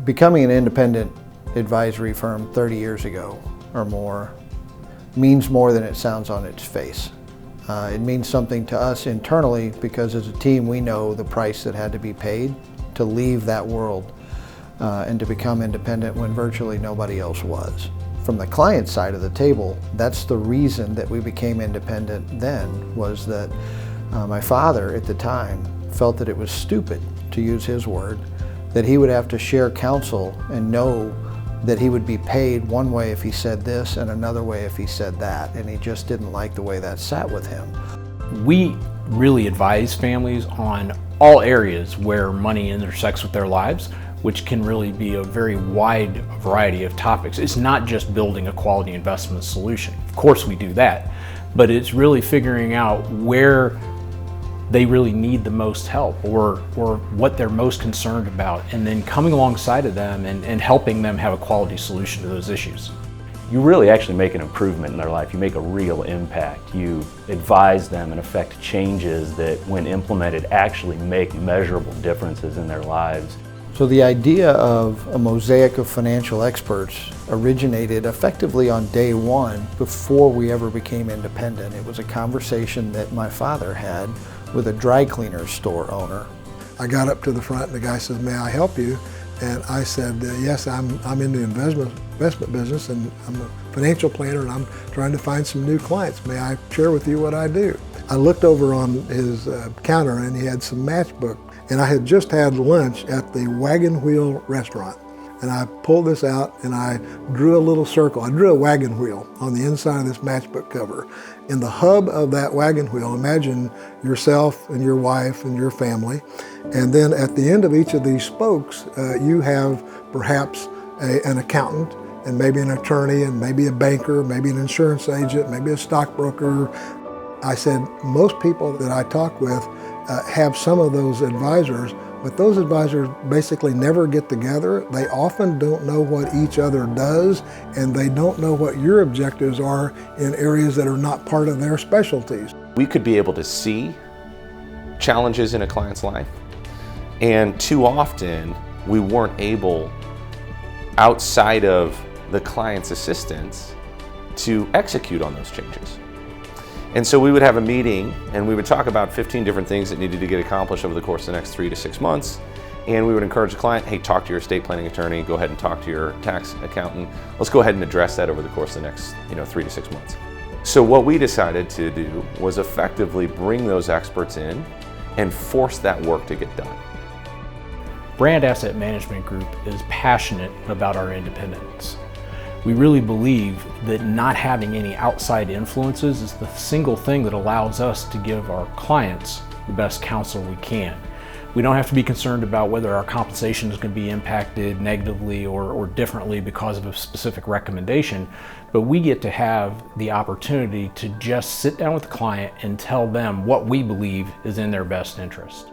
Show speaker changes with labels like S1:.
S1: Becoming an independent advisory firm 30 years ago or more means more than it sounds on its face. It means something to us internally because as a team we know the price that had to be paid to leave that world and to become independent when virtually nobody else was. From the client side of the table, that's the reason that we became independent then, was that my father at the time felt that it was stupid, to use his word, that he would have to share counsel and know that he would be paid one way if he said this and another way if he said that, and he just didn't like the way that sat with him.
S2: We really advise families on all areas where money intersects with their lives, which can really be a very wide variety of topics. It's not just building a quality investment solution. Of course we do that, but it's really figuring out where they really need the most help or what they're most concerned about, and then coming alongside of them and helping them have a quality solution to those issues.
S3: You really actually make an improvement in their life. You make a real impact. You advise them and affect changes that, when implemented, actually make measurable differences in their lives.
S1: So the idea of a mosaic of financial experts originated effectively on day one before we ever became independent. It was a conversation that my father had with a dry cleaner store owner.
S4: I got up to the front and the guy says, "May I help you?" And I said, "Yes, I'm in the investment business and I'm a financial planner and I'm trying to find some new clients. May I share with you what I do?" I looked over on his counter and he had some matchbook. And I had just had lunch at the Wagon Wheel restaurant. And I pulled this out and I drew a little circle. I drew a wagon wheel on the inside of this matchbook cover. In the hub of that wagon wheel, imagine yourself and your wife and your family. And then at the end of each of these spokes, you have perhaps an accountant and maybe an attorney and maybe a banker, maybe an insurance agent, maybe a stockbroker. I said, most people that I talk with have some of those advisors, but those advisors basically never get together. They often don't know what each other does, and they don't know what your objectives are in areas that are not part of their specialties.
S5: We could be able to see challenges in a client's life, and too often we weren't able, outside of the client's assistance, to execute on those changes. And so we would have a meeting and we would talk about 15 different things that needed to get accomplished over the course of the next 3 to 6 months. And we would encourage the client, hey, talk to your estate planning attorney, go ahead and talk to your tax accountant. Let's go ahead and address that over the course of the next 3 to 6 months. So what we decided to do was effectively bring those experts in and force that work to get done.
S2: Brand Asset Management Group is passionate about our independence. We really believe that not having any outside influences is the single thing that allows us to give our clients the best counsel we can. We don't have to be concerned about whether our compensation is going to be impacted negatively or differently because of a specific recommendation, but we get to have the opportunity to just sit down with the client and tell them what we believe is in their best interest.